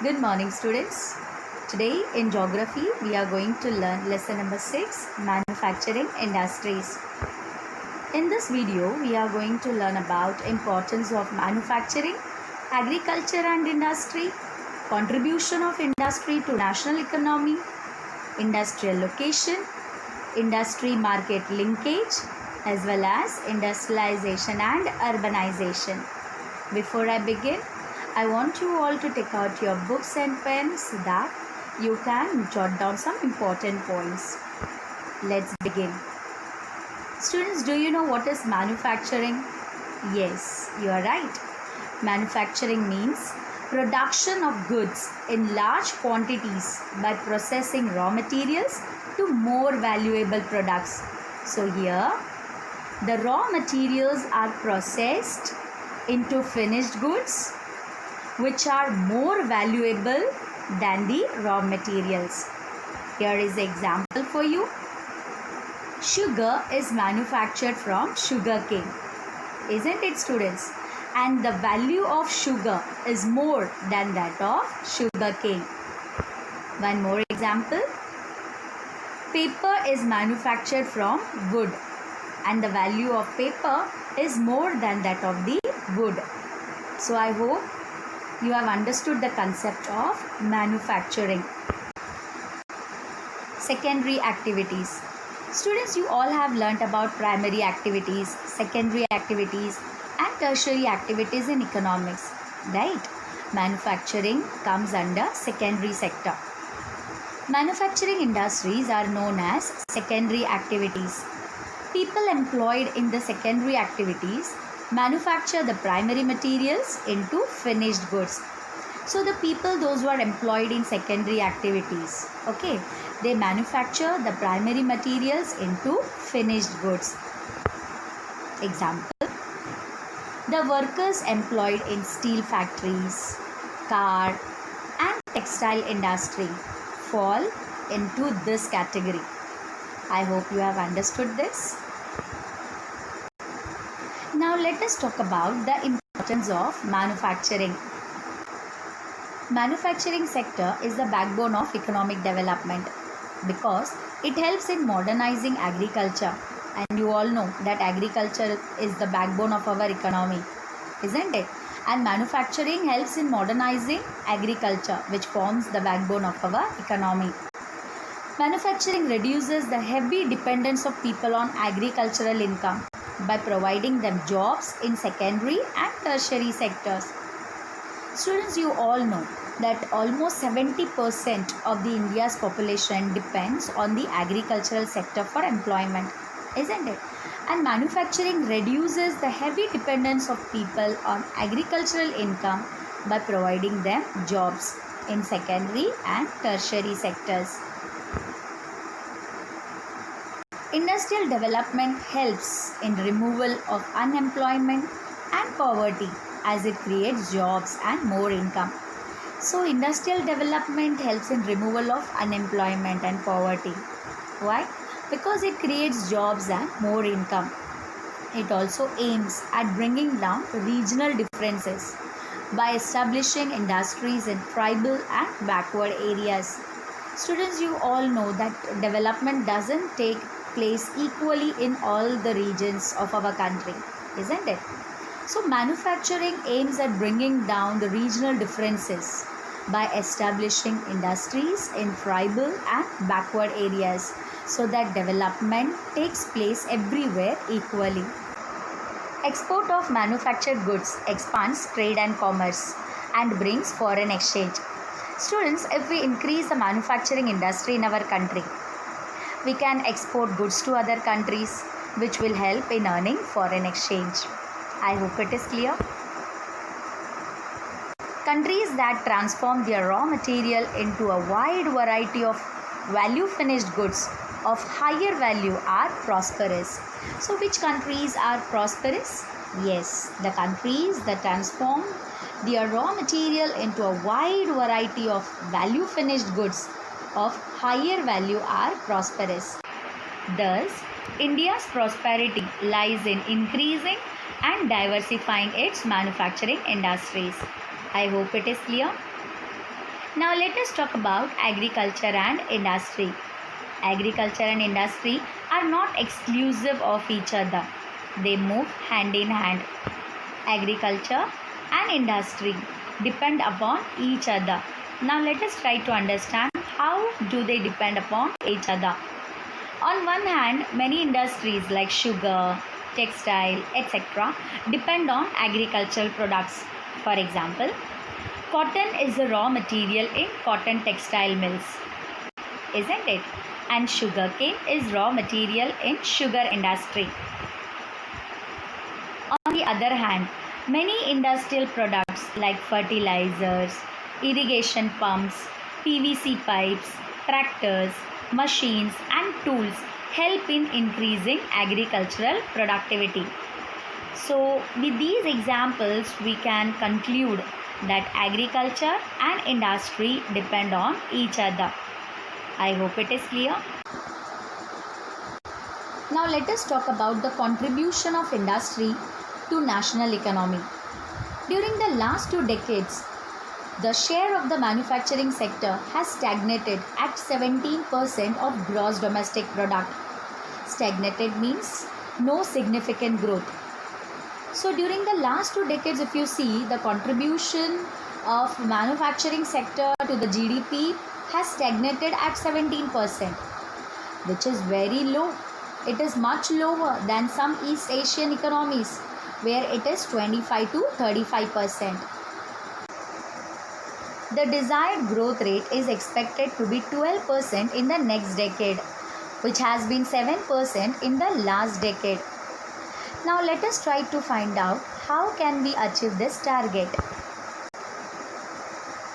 Good morning, students. Today in geography, we are going to learn lesson number 6, manufacturing industries. In this video, we are going to learn about importance of manufacturing, agriculture and industry, contribution of industry to national economy, industrial location, industry market linkage, as well as industrialization and urbanization. Before I begin, I want you all to take out your books and pens so that you can jot down some important points. Let's begin. Students, do you know what is manufacturing? Yes, you are right. Manufacturing means production of goods in large quantities by processing raw materials to more valuable products. So here, the raw materials are processed into finished goods which are more valuable than the raw materials. Here is the example for you. Sugar is manufactured from sugarcane, isn't it, students? And the value of sugar is more than that of sugarcane. One more example. Paper is manufactured from wood, and the value of paper is more than that of the wood. So I hope you have understood the concept of manufacturing. Secondary activities. Students, you all have learnt about primary activities, secondary activities and tertiary activities in economics, right? Manufacturing comes under secondary sector. Manufacturing industries are known as secondary activities. People employed in the secondary activities manufacture the primary materials into finished goods. So the people, those who are employed in secondary activities, okay, they manufacture the primary materials into finished goods. Example, the workers employed in steel factories, car and textile industry fall into this category. I hope you have understood this. Now let us talk about the importance of manufacturing. Manufacturing sector is the backbone of economic development because it helps in modernizing agriculture, and you all know that agriculture is the backbone of our economy, isn't it? And manufacturing helps in modernizing agriculture, which forms the backbone of our economy. Manufacturing reduces the heavy dependence of people on agricultural income by providing them jobs in secondary and tertiary sectors. Students, you all know that almost 70% of the India's population depends on the agricultural sector for employment, isn't it? And manufacturing reduces the heavy dependence of people on agricultural income by providing them jobs in secondary and tertiary sectors. Industrial development helps in removal of unemployment and poverty as it creates jobs and more income. So industrial development helps in removal of unemployment and poverty. Why? Because it creates jobs and more income. It also aims at bringing down regional differences by establishing industries in tribal and backward areas. Students, you all know that development doesn't take place equally in all the regions of our country, isn't it? So manufacturing aims at bringing down the regional differences by establishing industries in tribal and backward areas so that development takes place everywhere equally. Export of manufactured goods expands trade and commerce and brings foreign exchange. Students, if we increase the manufacturing industry in our country, we can export goods to other countries, which will help in earning foreign exchange. I hope it is clear. Countries that transform their raw material into a wide variety of value finished goods of higher value are prosperous. So which countries are prosperous? Yes, the countries that transform their raw material into a wide variety of value finished goods of higher value are prosperous. Thus, India's prosperity lies in increasing and diversifying its manufacturing industries. I hope it is clear. Now let us talk about agriculture and industry. Agriculture and industry are not exclusive of each other. They move hand in hand. Agriculture and industry depend upon each other. Now let us try to understand how do they depend upon each other. On one hand, many industries like sugar, textile, etc. depend on agricultural products. For example, cotton is the raw material in cotton textile mills, isn't it? And sugarcane is raw material in sugar industry. On the other hand, many industrial products like fertilizers, irrigation pumps, PVC pipes, tractors, machines and tools help in increasing agricultural productivity. So, with these examples, we can conclude that agriculture and industry depend on each other. I hope it is clear. Now, let us talk about the contribution of industry to national economy. During the last 2 decades, the share of the manufacturing sector has stagnated at 17% of gross domestic product. Stagnated means no significant growth. So during the last 2 decades, if you see, the contribution of manufacturing sector to the GDP has stagnated at 17%, which is very low. It is much lower than some East Asian economies where it is 25 to 35%. The desired growth rate is expected to be 12% in the next decade, which has been 7% in the last decade. Now let us try to find out how can we achieve this target.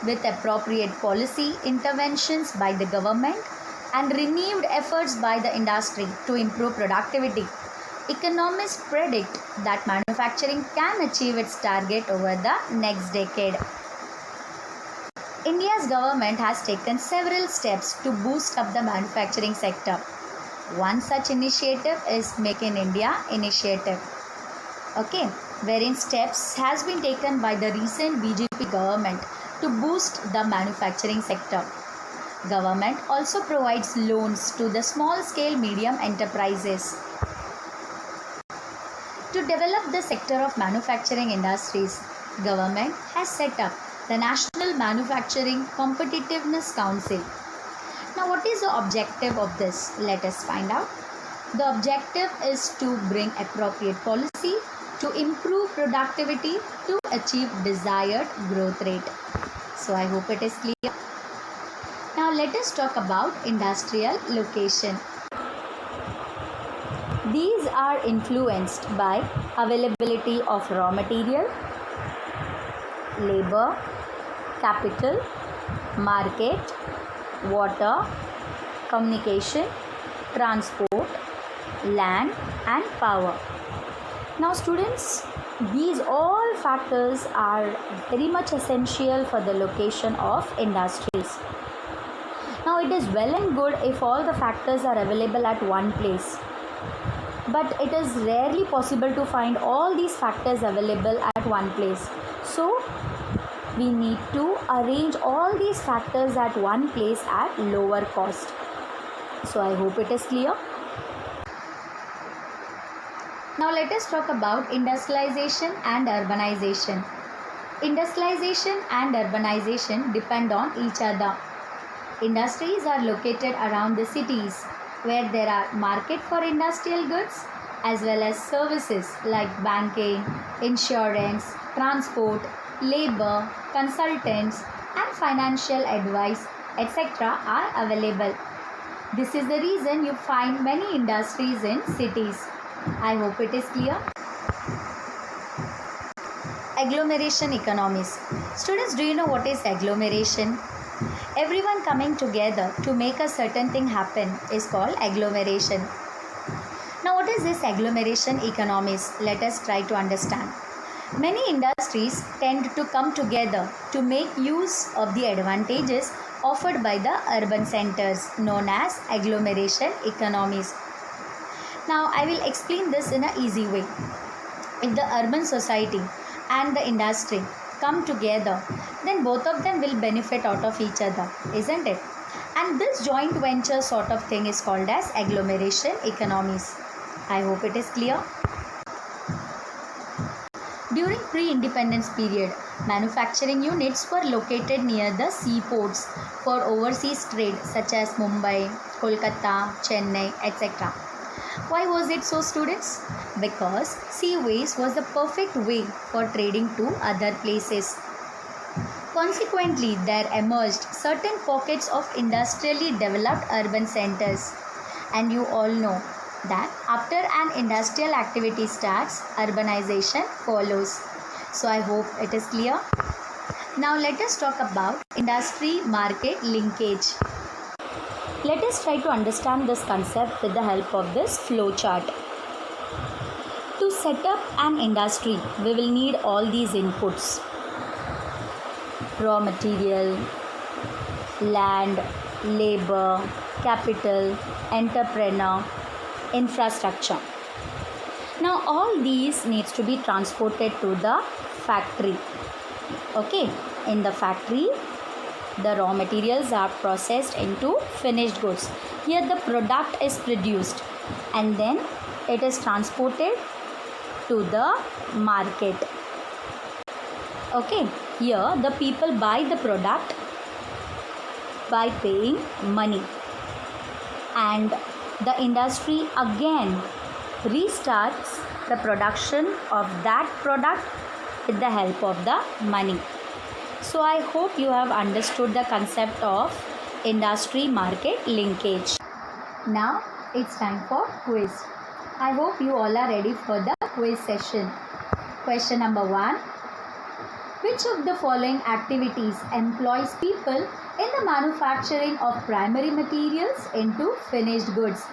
With appropriate policy interventions by the government and renewed efforts by the industry to improve productivity, economists predict that manufacturing can achieve its target over the next decade. India's government has taken several steps to boost up the manufacturing sector. One such initiative is Make in India initiative, wherein steps has been taken by the recent BJP government to boost the manufacturing sector. Government also provides loans to the small scale medium enterprises. To develop the sector of manufacturing industries, government has set up the National Manufacturing Competitiveness Council. Now, what is the objective of this? Let us find out. The objective is to bring appropriate policy to improve productivity to achieve desired growth rate. So, I hope it is clear. Now, let us talk about industrial location. These are influenced by availability of raw material, labor, capital, market, water, communication, transport, land and power. Now students, these all factors are very much essential for the location of industries. Now it is well and good if all the factors are available at one place, but it is rarely possible to find all these factors available at one place. So we need to arrange all these factors at one place at lower cost. So I hope it is clear. Now let us talk about industrialization and urbanization. Industrialization and urbanization depend on each other. Industries are located around the cities where there are market for industrial goods as well as services like banking, insurance, transport, labor, consultants and financial advice, etc. are available. This is the reason you find many industries in cities. I hope it is clear. Agglomeration economies. Students, do you know what is agglomeration? Everyone coming together to make a certain thing happen is called agglomeration. Now, what is this agglomeration economies? Let us try to understand. Many industries tend to come together to make use of the advantages offered by the urban centers known as agglomeration economies. Now, I will explain this in an easy way. If the urban society and the industry come together, then both of them will benefit out of each other, isn't it? And this joint venture sort of thing is called as agglomeration economies. I hope it is clear. During pre-independence period, manufacturing units were located near the seaports for overseas trade such as Mumbai, Kolkata, Chennai, etc. Why was it so, students? Because seaways was the perfect way for trading to other places. Consequently, there emerged certain pockets of industrially developed urban centers. And you all know that after an industrial activity starts, urbanization follows. So I hope it is clear. Now let us talk about industry-market linkage. Let us try to understand this concept with the help of this flow chart. To set up an industry, we will need all these inputs: raw material, land, labor, capital, entrepreneur, infrastructure. Now all these needs to be transported to the factory. Okay, in the factory, the raw materials are processed into finished goods. Here the product is produced and then it is transported to the market. Okay, here the people buy the product by paying money, and the industry again restarts the production of that product with the help of the money. So I hope you have understood the concept of industry market linkage. Now it's time for quiz. I hope you all are ready for the quiz session. Question number 1. Which of the following activities employs people in the manufacturing of primary materials into finished goods?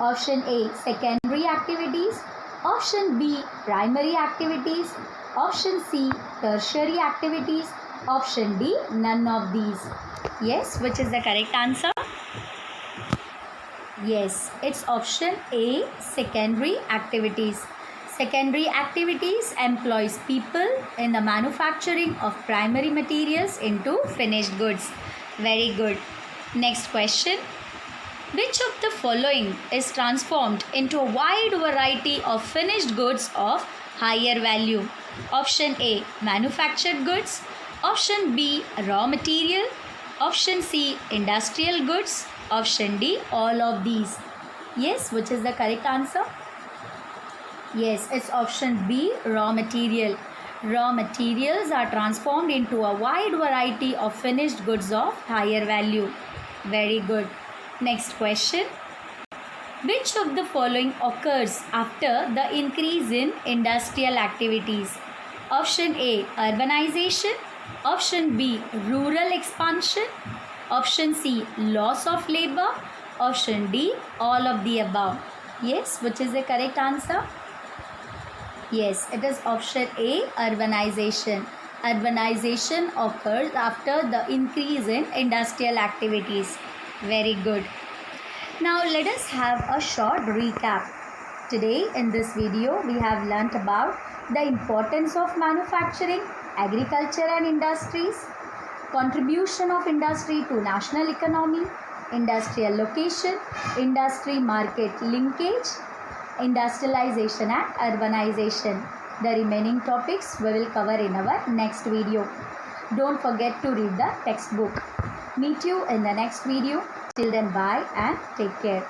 Option A, secondary activities. Option B, primary activities. Option C, tertiary activities. Option D, none of these. Yes, which is the correct answer? Yes, it's option A, secondary activities. Secondary activities employs people in the manufacturing of primary materials into finished goods. Very good. Next question. Which of the following is transformed into a wide variety of finished goods of higher value? Option A, manufactured goods. Option B, raw material. Option C, industrial goods. Option D, all of these. Yes, which is the correct answer? Yes, it's option B, raw material. Raw materials are transformed into a wide variety of finished goods of higher value. Very good. Next question. Which of the following occurs after the increase in industrial activities? Option A, urbanization. Option B, rural expansion. Option C, loss of labor. Option D, all of the above. Yes, which is the correct answer? Yes, it is option A, urbanization. Urbanization occurs after the increase in industrial activities. Very good. Now let us have a short recap. Today in this video we have learnt about the importance of manufacturing, agriculture and industries, contribution of industry to national economy, industrial location, industry market linkage, industrialization and urbanization. The remaining topics we will cover in our next video. Don't forget to read the textbook. Meet you in the next video. Till then, bye and take care.